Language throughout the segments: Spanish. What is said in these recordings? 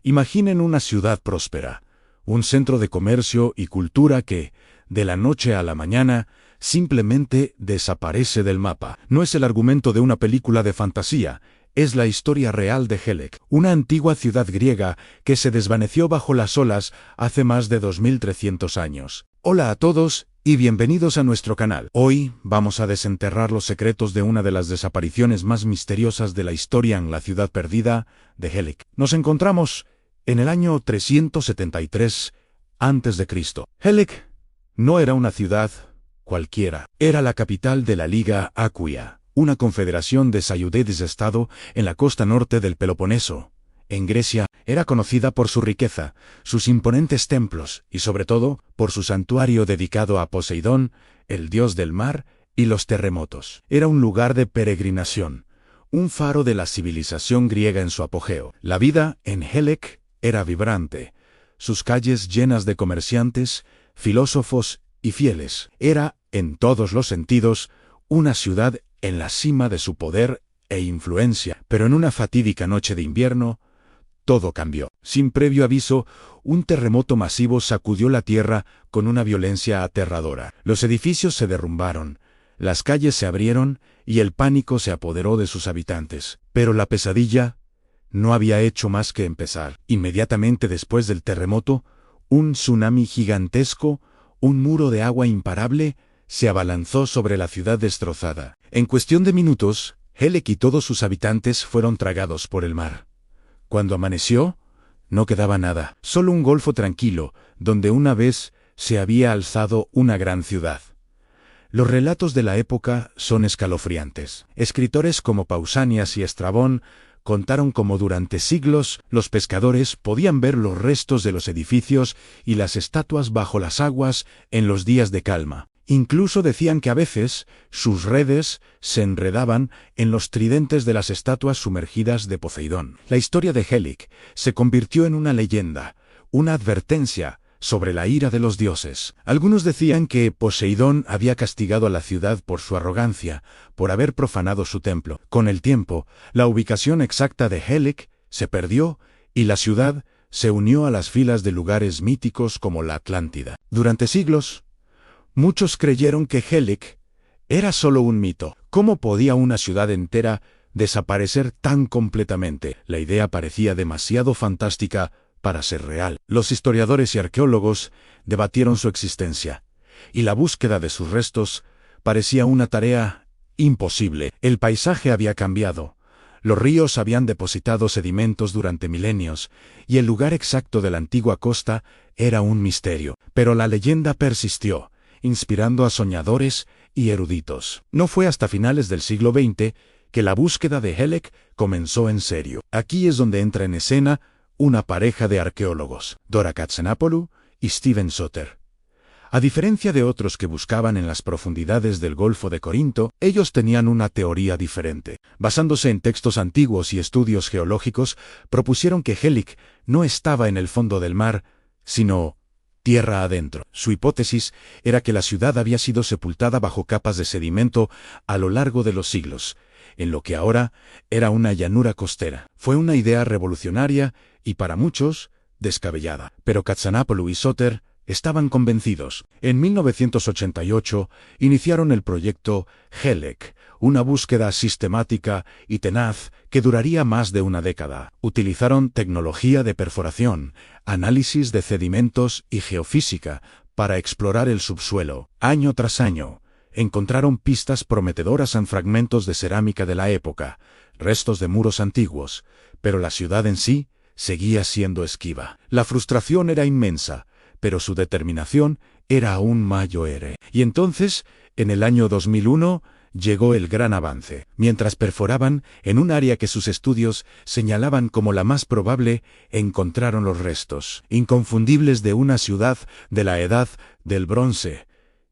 Imaginen una ciudad próspera, un centro de comercio y cultura que, de la noche a la mañana, simplemente desaparece del mapa. No es el argumento de una película de fantasía, es la historia real de Helek, una antigua ciudad griega que se desvaneció bajo las olas hace más de 2300 años. Hola a todos y bienvenidos a nuestro canal. Hoy vamos a desenterrar los secretos de una de las desapariciones más misteriosas de la historia en la ciudad perdida de Helek. Nos encontramos en el año 373 a.C. Helek no era una ciudad cualquiera, era la capital de la Liga Aquia, una confederación de ciudades-estado en la costa norte del Peloponeso. En Grecia, era conocida por su riqueza, sus imponentes templos y sobre todo por su santuario dedicado a Poseidón, el dios del mar y los terremotos. Era un lugar de peregrinación, un faro de la civilización griega en su apogeo. La vida en Helek era vibrante, sus calles llenas de comerciantes, filósofos y fieles. Era, en todos los sentidos, una ciudad en la cima de su poder e influencia. Pero en una fatídica noche de invierno, todo cambió. Sin previo aviso, un terremoto masivo sacudió la tierra con una violencia aterradora. Los edificios se derrumbaron, las calles se abrieron y el pánico se apoderó de sus habitantes. Pero la pesadilla no había hecho más que empezar. Inmediatamente después del terremoto, un tsunami gigantesco, un muro de agua imparable, se abalanzó sobre la ciudad destrozada. En cuestión de minutos, Helek y todos sus habitantes fueron tragados por el mar. Cuando amaneció, no quedaba nada, solo un golfo tranquilo, donde una vez se había alzado una gran ciudad. Los relatos de la época son escalofriantes. Escritores como Pausanias y Estrabón contaron cómo durante siglos los pescadores podían ver los restos de los edificios y las estatuas bajo las aguas en los días de calma. Incluso decían que a veces sus redes se enredaban en los tridentes de las estatuas sumergidas de Poseidón. La historia de Helek se convirtió en una leyenda, una advertencia sobre la ira de los dioses. Algunos decían que Poseidón había castigado a la ciudad por su arrogancia, por haber profanado su templo. Con el tiempo, la ubicación exacta de Helek se perdió y la ciudad se unió a las filas de lugares míticos como la Atlántida. Durante siglos, muchos creyeron que Helek era solo un mito. ¿Cómo podía una ciudad entera desaparecer tan completamente? La idea parecía demasiado fantástica para ser real. Los historiadores y arqueólogos debatieron su existencia, y la búsqueda de sus restos parecía una tarea imposible. El paisaje había cambiado, los ríos habían depositado sedimentos durante milenios, y el lugar exacto de la antigua costa era un misterio. Pero la leyenda persistió, inspirando a soñadores y eruditos. No fue hasta finales del siglo XX que la búsqueda de Helek comenzó en serio. Aquí es donde entra en escena una pareja de arqueólogos, Dora Katsenapoulou y Steven Soter. A diferencia de otros que buscaban en las profundidades del Golfo de Corinto, ellos tenían una teoría diferente. Basándose en textos antiguos y estudios geológicos, propusieron que Helek no estaba en el fondo del mar, sino tierra adentro. Su hipótesis era que la ciudad había sido sepultada bajo capas de sedimento a lo largo de los siglos, en lo que ahora era una llanura costera. Fue una idea revolucionaria y para muchos descabellada. Pero Katsenapoulou y Soter estaban convencidos. En 1988 iniciaron el proyecto Helek, una búsqueda sistemática y tenaz que duraría más de una década. Utilizaron tecnología de perforación, análisis de sedimentos y geofísica para explorar el subsuelo. Año tras año, encontraron pistas prometedoras en fragmentos de cerámica de la época, restos de muros antiguos, pero la ciudad en sí seguía siendo esquiva. La frustración era inmensa, pero su determinación era aún mayor. Y entonces, en el año 2001, llegó el gran avance. Mientras perforaban en un área que sus estudios señalaban como la más probable, encontraron los restos inconfundibles de una ciudad de la Edad del Bronce,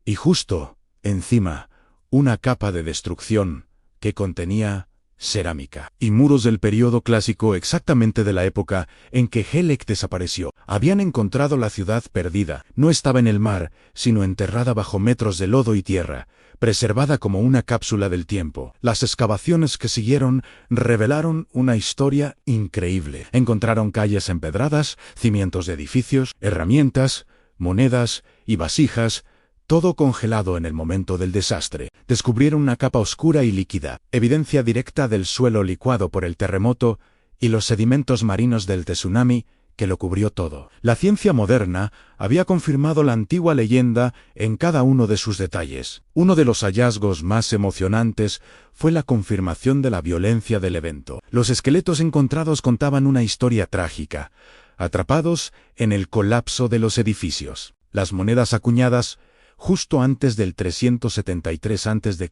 y justo encima, una capa de destrucción que contenía cerámica y muros del período clásico, exactamente de la época en que Helek desapareció. Habían encontrado la ciudad perdida. No estaba en el mar, sino enterrada bajo metros de lodo y tierra, preservada como una cápsula del tiempo. Las excavaciones que siguieron revelaron una historia increíble. Encontraron calles empedradas, cimientos de edificios, herramientas, monedas y vasijas, todo congelado en el momento del desastre. Descubrieron una capa oscura y líquida, evidencia directa del suelo licuado por el terremoto y los sedimentos marinos del tsunami que lo cubrió todo. La ciencia moderna había confirmado la antigua leyenda en cada uno de sus detalles. Uno de los hallazgos más emocionantes fue la confirmación de la violencia del evento. Los esqueletos encontrados contaban una historia trágica, atrapados en el colapso de los edificios. Las monedas acuñadas justo antes del 373 a.C.,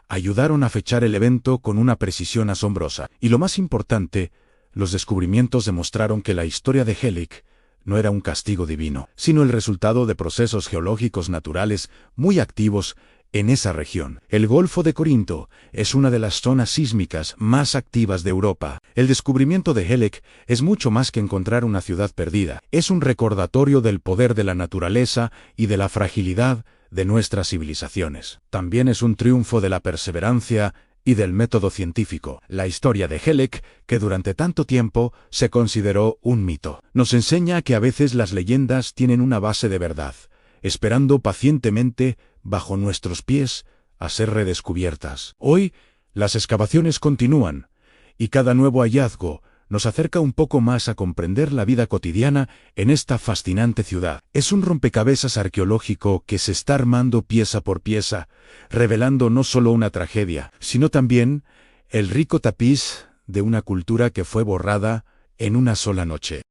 ayudaron a fechar el evento con una precisión asombrosa. Y lo más importante, los descubrimientos demostraron que la historia de Helic no era un castigo divino, sino el resultado de procesos geológicos naturales muy activos en esa región. El Golfo de Corinto es una de las zonas sísmicas más activas de Europa. El descubrimiento de Helic es mucho más que encontrar una ciudad perdida. Es un recordatorio del poder de la naturaleza y de la fragilidad de nuestras civilizaciones. También es un triunfo de la perseverancia y del método científico. La historia de Helic, que durante tanto tiempo se consideró un mito, nos enseña que a veces las leyendas tienen una base de verdad, esperando pacientemente bajo nuestros pies a ser redescubiertas. Hoy, las excavaciones continúan, y cada nuevo hallazgo nos acerca un poco más a comprender la vida cotidiana en esta fascinante ciudad. Es un rompecabezas arqueológico que se está armando pieza por pieza, revelando no solo una tragedia, sino también el rico tapiz de una cultura que fue borrada en una sola noche.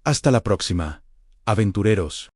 Hasta la próxima, aventureros.